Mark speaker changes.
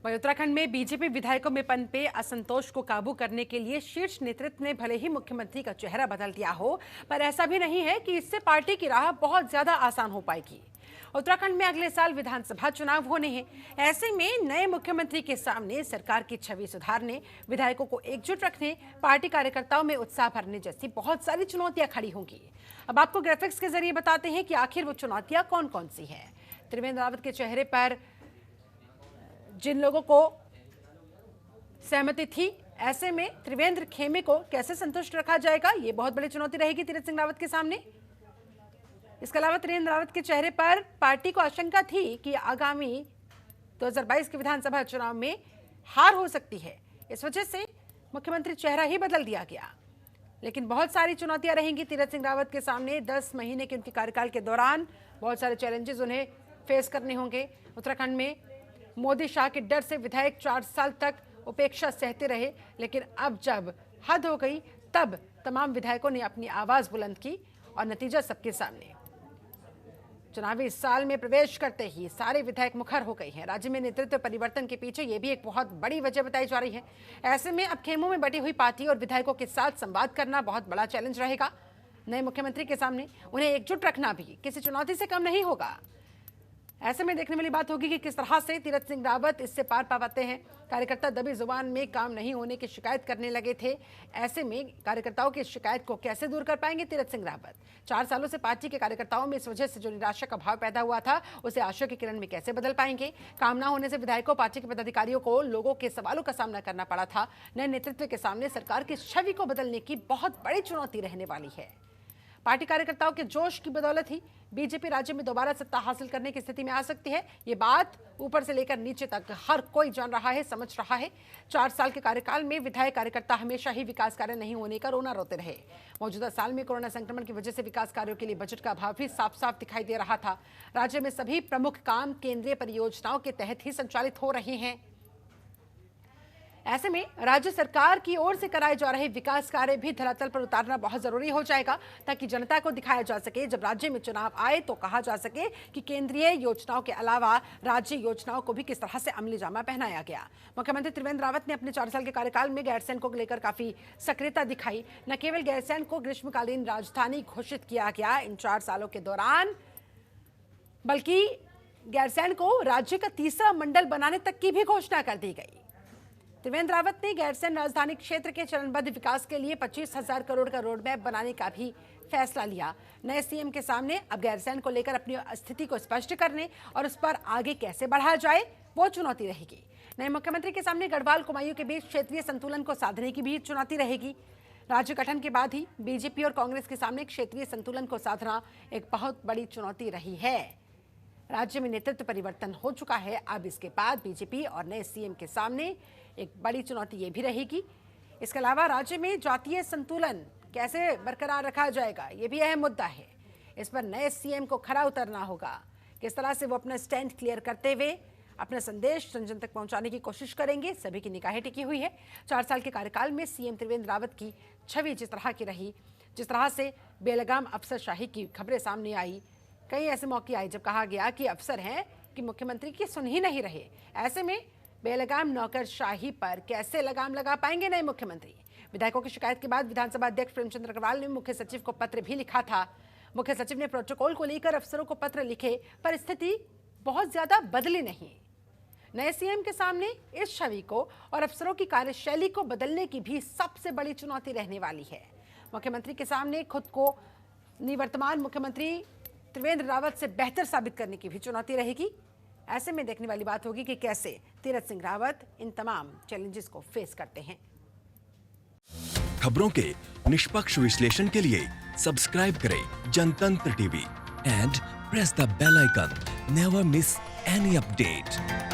Speaker 1: वहीं उत्तराखंड में बीजेपी विधायकों में पनपे असंतोष को काबू करने के लिए शीर्ष नेतृत्व ने भले ही मुख्यमंत्री का चेहरा बदल दिया हो, पर ऐसा भी नहीं है कि इससे पार्टी की राह बहुत ज्यादा आसान हो पाएगी। उत्तराखंड में अगले साल विधानसभा चुनाव होने हैं। ऐसे में नए मुख्यमंत्री के सामने सरकार की छवि सुधारने, विधायकों को एकजुट रखने, पार्टी कार्यकर्ताओं में उत्साह भरने जैसी बहुत सारी चुनौतियां खड़ी होंगी। अब आपको ग्राफिक्स के जरिए बताते हैं कि आखिर वो चुनौतियां कौन कौन सी है। त्रिवेंद्र रावत के चेहरे पर जिन लोगों को सहमति थी, ऐसे में त्रिवेंद्र खेमे को कैसे संतुष्ट रखा जाएगा, ये बहुत बड़ी चुनौती रहेगी तीरथ सिंह रावत के सामने। इसके अलावा त्रिवेंद्र रावत के चेहरे पर पार्टी को आशंका थी कि आगामी 2022 के विधानसभा चुनाव में हार हो सकती है। इस वजह से मुख्यमंत्री चेहरा ही बदल दिया गया। लेकिन बहुत सारी चुनौतियां रहेंगी तीरथ सिंह रावत के सामने। 10 महीने के उनके कार्यकाल के दौरान बहुत सारे चैलेंजेस उन्हें फेस करने होंगे। उत्तराखंड में मोदी शाह के डर से विधायक 4 साल तक उपेक्षा सहते रहे, लेकिन अब जब हद हो गई तब तमाम विधायकों ने अपनी आवाज बुलंद की और नतीजा सबके सामने। चुनावी साल में प्रवेश करते ही सारे विधायक मुखर हो गए हैं। राज्य में नेतृत्व परिवर्तन के पीछे ये भी एक बहुत बड़ी वजह बताई जा रही है। ऐसे में अब खेमों में बटी हुई पार्टी और विधायकों के साथ संवाद करना बहुत बड़ा चैलेंज रहेगा। नए मुख्यमंत्री के सामने उन्हें एकजुट रखना भी किसी चुनौती से कम नहीं होगा। ऐसे में देखने वाली बात होगी कि किस तरह से तीरथ सिंह रावत इससे पार पाते हैं। कार्यकर्ता दबी जुबान में काम नहीं होने की शिकायत करने लगे थे। ऐसे में कार्यकर्ताओं की शिकायत को कैसे दूर कर पाएंगे तीरथ सिंह रावत? 4 सालों से पार्टी के कार्यकर्ताओं में इस वजह से जो निराशा का भाव पैदा हुआ था, उसे आशा की किरण में कैसे बदल पाएंगे? काम ना होने से विधायकों, पार्टी के पदाधिकारियों को लोगों के सवालों का सामना करना पड़ा था। नए नेतृत्व के सामने सरकार की छवि को बदलने की बहुत बड़ी चुनौती रहने वाली है। पार्टी कार्यकर्ताओं के जोश की बदौलत ही बीजेपी राज्य में दोबारा सत्ता हासिल करने की स्थिति में आ सकती है। ये बात ऊपर से लेकर नीचे तक हर कोई जान रहा है, समझ रहा है। 4 साल के कार्यकाल में विधायक कार्यकर्ता हमेशा ही विकास कार्य नहीं होने का रोना रोते रहे। मौजूदा साल में कोरोना संक्रमण की वजह से विकास कार्यों के लिए बजट का अभाव भी साफ साफ दिखाई दे रहा था। राज्य में सभी प्रमुख काम केंद्रीय परियोजनाओं के तहत ही संचालित हो रहे हैं। ऐसे में राज्य सरकार की ओर से कराए जा रहे विकास कार्य भी धरातल पर उतारना बहुत जरूरी हो जाएगा, ताकि जनता को दिखाया जा सके, जब राज्य में चुनाव आए तो कहा जा सके कि केंद्रीय योजनाओं के अलावा राज्य योजनाओं को भी किस तरह से अमली जामा पहनाया गया। मुख्यमंत्री त्रिवेंद्र रावत ने अपने 4 साल के कार्यकाल में गैरसैंण को लेकर काफी सक्रियता दिखाई। न केवल गैरसैंण को ग्रीष्मकालीन राजधानी घोषित किया गया इन 4 सालों के दौरान, बल्कि गैरसैंण को राज्य का तीसरा मंडल बनाने तक की भी घोषणा कर दी गई। त्रिवेंद्र रावत ने गैरसैंण राजधानी क्षेत्र के चरणबद्ध विकास के लिए 25,000 करोड़ का रोड मैप बनाने का भी फैसला लिया। नए सीएम के सामने अब गैरसैंण को लेकर अपनी स्थिति को स्पष्ट करने और उस पर आगे कैसे बढ़ाया जाए, वो चुनौती रहेगी। नए मुख्यमंत्री के सामने गढ़वाल कुमायूं के बीच क्षेत्रीय संतुलन को साधने की भी चुनौती रहेगी। राज्य गठन के बाद ही बीजेपी और कांग्रेस के सामने क्षेत्रीय संतुलन को साधना एक बहुत बड़ी चुनौती रही है। राज्य में नेतृत्व परिवर्तन हो चुका है। अब इसके बाद बीजेपी और नए सीएम के सामने एक बड़ी चुनौती ये भी रहेगी। इसके अलावा राज्य में जातीय संतुलन कैसे बरकरार रखा जाएगा, ये भी अहम मुद्दा है। इस पर नए सीएम को खरा उतरना होगा। किस तरह से वो अपना स्टैंड क्लियर करते हुए अपना संदेश जन जन तक पहुंचाने की कोशिश करेंगे, सभी की निगाहें टिकी हुई है। 4 साल के कार्यकाल में सीएम त्रिवेंद्र रावत की छवि जिस तरह की रही, जिस तरह से बेलगाम अफसरशाही की खबरें सामने आई, कई ऐसे मौके आए जब कहा गया कि अफसर हैं कि मुख्यमंत्री की सुन ही नहीं रहे। ऐसे में बेलगाम नौकरशाही पर कैसे लगाम लगा पाएंगे नए मुख्यमंत्री? विधायकों की शिकायत के बाद विधानसभा अध्यक्ष प्रेमचंद अग्रवाल ने मुख्य सचिव को पत्र भी लिखा था। मुख्य सचिव ने प्रोटोकॉल को लेकर अफसरों को पत्र लिखे, पर स्थिति बहुत ज्यादा बदली नहीं। नए सीएम के सामने इस छवि को और अफसरों की कार्यशैली को बदलने की भी सबसे बड़ी चुनौती रहने वाली है। मुख्यमंत्री के सामने खुद को निवर्तमान मुख्यमंत्री त्रिवेंद्र रावत से बेहतर साबित करने की भी चुनौती रहेगी। ऐसे में देखने वाली बात होगी कि कैसे तीरथ सिंह रावत इन तमाम चैलेंजेस को फेस करते हैं।
Speaker 2: खबरों के निष्पक्ष विश्लेषण के लिए सब्सक्राइब करें Jantantra TV and press the bell icon. Never miss any update.